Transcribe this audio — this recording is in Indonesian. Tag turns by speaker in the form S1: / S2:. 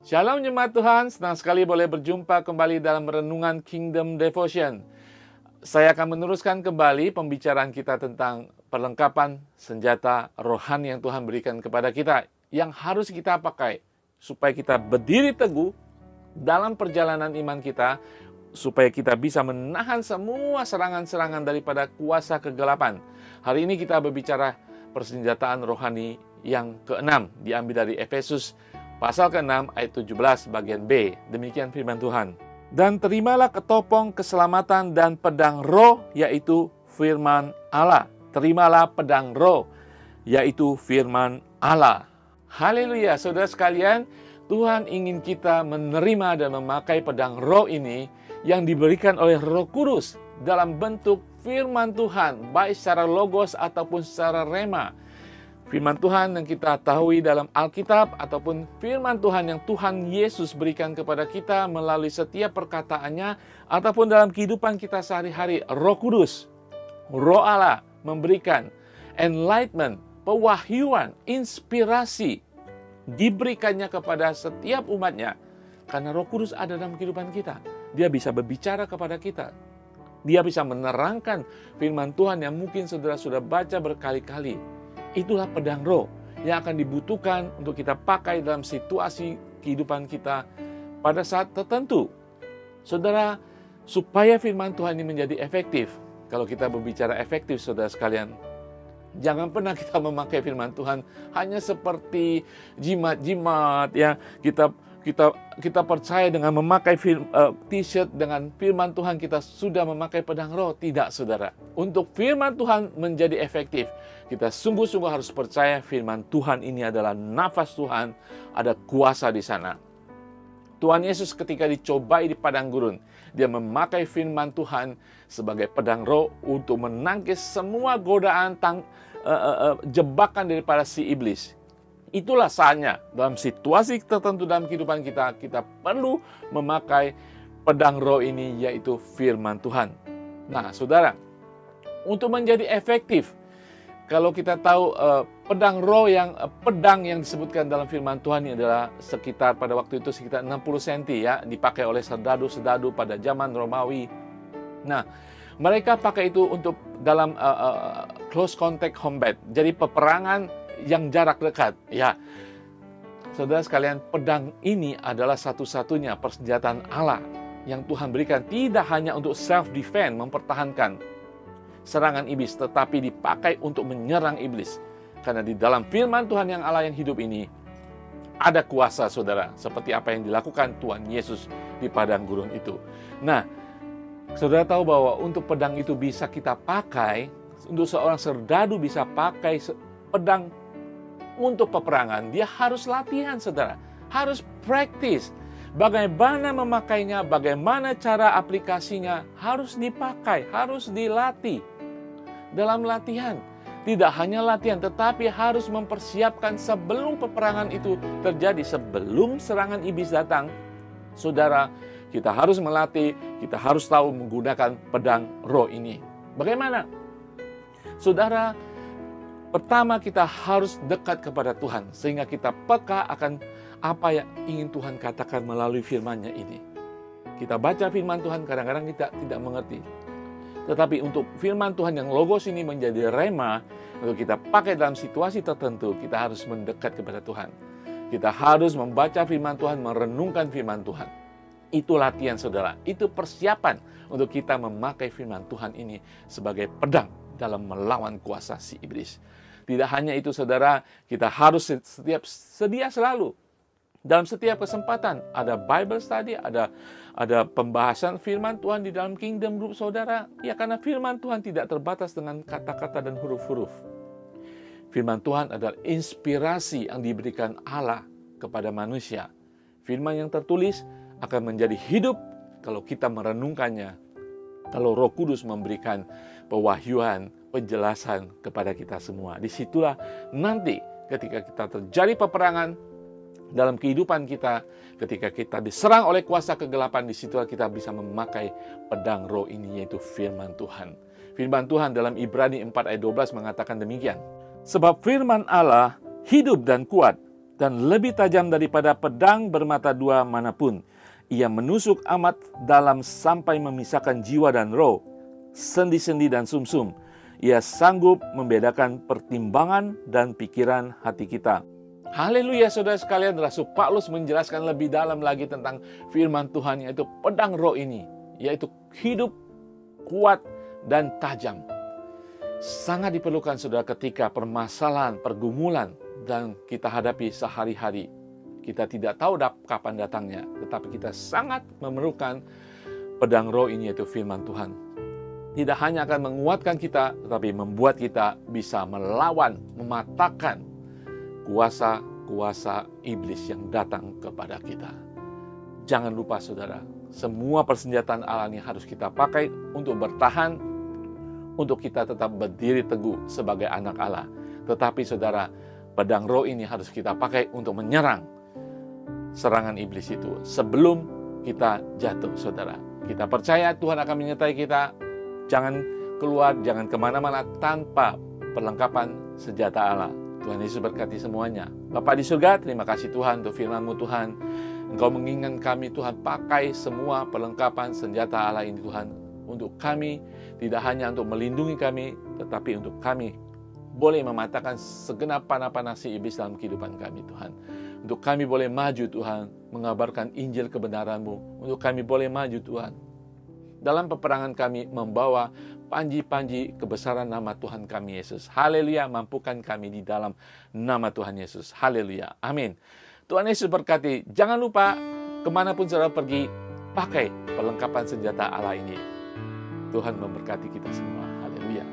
S1: Shalom jemaat Tuhan, senang sekali boleh berjumpa kembali dalam Renungan Kingdom Devotion. Saya akan meneruskan kembali pembicaraan kita tentang perlengkapan senjata rohani yang Tuhan berikan kepada kita, yang harus kita pakai supaya kita berdiri teguh dalam perjalanan iman kita, supaya kita bisa menahan semua serangan-serangan daripada kuasa kegelapan. Hari ini kita berbicara persenjataan rohani yang ke-6, diambil dari Efesus Pasal ke-6 ayat 17 bagian B. Demikian firman Tuhan. Dan terimalah ketopong keselamatan dan pedang roh, yaitu firman Allah. Terimalah pedang roh, yaitu firman Allah. Haleluya, saudara sekalian. Tuhan ingin kita menerima dan memakai pedang roh ini yang diberikan oleh Roh Kudus dalam bentuk firman Tuhan, baik secara logos ataupun secara rema. Firman Tuhan yang kita tahui dalam Alkitab ataupun firman Tuhan yang Tuhan Yesus berikan kepada kita melalui setiap perkataannya ataupun dalam kehidupan kita sehari-hari. Roh Kudus, Roh Allah memberikan enlightenment, pewahyuan, inspirasi diberikannya kepada setiap umatnya. Karena Roh Kudus ada dalam kehidupan kita. Dia bisa berbicara kepada kita. Dia bisa menerangkan firman Tuhan yang mungkin saudara sudah baca berkali-kali. Itulah pedang roh yang akan dibutuhkan untuk kita pakai dalam situasi kehidupan kita pada saat tertentu. Saudara, supaya firman Tuhan ini menjadi efektif, kalau kita berbicara efektif, saudara sekalian, jangan pernah kita memakai firman Tuhan hanya seperti jimat-jimat ya. Kita percaya dengan memakai t-shirt dengan firman Tuhan kita sudah memakai pedang roh. Tidak, saudara. Untuk firman Tuhan menjadi efektif, kita sungguh-sungguh harus percaya firman Tuhan ini adalah nafas Tuhan, ada kuasa di sana. Tuhan Yesus ketika dicobai di padang gurun, dia memakai firman Tuhan sebagai pedang roh untuk menangkis semua godaan jebakan daripada si iblis. Itulah saatnya dalam situasi tertentu dalam kehidupan kita, kita perlu memakai pedang roh ini, yaitu firman Tuhan. Nah, saudara, untuk menjadi efektif, kalau kita tahu pedang roh pedang yang disebutkan dalam firman Tuhan ini adalah sekitar pada waktu itu sekitar 60 cm ya, dipakai oleh serdadu-serdadu pada zaman Romawi. Nah, mereka pakai itu untuk dalam close contact combat. Jadi peperangan yang jarak dekat ya. Saudara sekalian, pedang ini adalah satu-satunya persenjataan Allah yang Tuhan berikan, tidak hanya untuk self defense, mempertahankan serangan iblis, tetapi dipakai untuk menyerang iblis. Karena di dalam firman Tuhan yang Allah yang hidup ini ada kuasa, saudara, seperti apa yang dilakukan Tuhan Yesus di padang gurun itu. Nah, saudara tahu bahwa untuk pedang itu bisa kita pakai, untuk seorang serdadu bisa pakai pedang untuk peperangan, dia harus latihan, saudara. Harus praktis. Bagaimana memakainya, bagaimana cara aplikasinya, harus dipakai, harus dilatih. Dalam latihan, tidak hanya latihan, tetapi harus mempersiapkan sebelum peperangan itu terjadi, sebelum serangan iblis datang. Saudara, kita harus melatih, kita harus tahu menggunakan pedang roh ini. Bagaimana? Saudara, pertama kita harus dekat kepada Tuhan, sehingga kita peka akan apa yang ingin Tuhan katakan melalui firman-Nya ini. Kita baca firman Tuhan, kadang-kadang kita tidak mengerti. Tetapi untuk firman Tuhan yang logos ini menjadi rema, untuk kita pakai dalam situasi tertentu, kita harus mendekat kepada Tuhan. Kita harus membaca firman Tuhan, merenungkan firman Tuhan. Itu latihan, saudara. Itu persiapan untuk kita memakai firman Tuhan ini sebagai pedang dalam melawan kuasa si iblis. Tidak hanya itu, saudara, kita harus sedia selalu. Dalam setiap kesempatan ada Bible study, ada pembahasan firman Tuhan di dalam Kingdom Group, saudara. Ya, karena firman Tuhan tidak terbatas dengan kata-kata dan huruf-huruf. Firman Tuhan adalah inspirasi yang diberikan Allah kepada manusia. Firman yang tertulis akan menjadi hidup kalau kita merenungkannya. Kalau Roh Kudus memberikan pewahyuan, penjelasan kepada kita semua. Disitulah nanti ketika kita terjadi peperangan dalam kehidupan kita, ketika kita diserang oleh kuasa kegelapan, disitulah kita bisa memakai pedang roh ini, yaitu firman Tuhan. Firman Tuhan dalam Ibrani 4 ayat 12 mengatakan demikian. Sebab firman Allah hidup dan kuat, dan lebih tajam daripada pedang bermata dua manapun. Ia menusuk amat dalam sampai memisahkan jiwa dan roh, sendi-sendi dan sumsum. Ia sanggup membedakan pertimbangan dan pikiran hati kita. Haleluya saudara sekalian, Rasul Paulus menjelaskan lebih dalam lagi tentang firman Tuhan, yaitu pedang roh ini, yaitu hidup, kuat, dan tajam. Sangat diperlukan saudara ketika permasalahan, pergumulan, dan kita hadapi sehari-hari. Kita tidak tahu kapan datangnya, tetapi kita sangat memerlukan pedang roh ini, yaitu firman Tuhan. Tidak hanya akan menguatkan kita, tetapi membuat kita bisa melawan, mematahkan kuasa-kuasa iblis yang datang kepada kita. Jangan lupa saudara, semua persenjataan Allah ini harus kita pakai untuk bertahan, untuk kita tetap berdiri teguh sebagai anak Allah. Tetapi saudara, pedang roh ini harus kita pakai untuk menyerang serangan iblis itu sebelum kita jatuh saudara. Kita percaya Tuhan akan menyertai kita. Jangan keluar, jangan kemana-mana tanpa perlengkapan senjata Allah. Tuhan Yesus berkati semuanya. Bapa di surga, terima kasih Tuhan untuk firman-Mu Tuhan. Engkau mengingatkan kami Tuhan, pakai semua perlengkapan senjata Allah ini Tuhan. Untuk kami, tidak hanya untuk melindungi kami, tetapi untuk kami boleh mematahkan segenap panah-panah si iblis dalam kehidupan kami Tuhan. Untuk kami boleh maju Tuhan, mengabarkan Injil kebenaran-Mu. Untuk kami boleh maju Tuhan, dalam peperangan kami membawa panji-panji kebesaran nama Tuhan kami Yesus. Haleluya, mampukan kami di dalam nama Tuhan Yesus. Haleluya, amin. Tuhan Yesus berkati. Jangan lupa, kemanapun saudara pergi, pakai perlengkapan senjata Allah ini. Tuhan memberkati kita semua. Haleluya.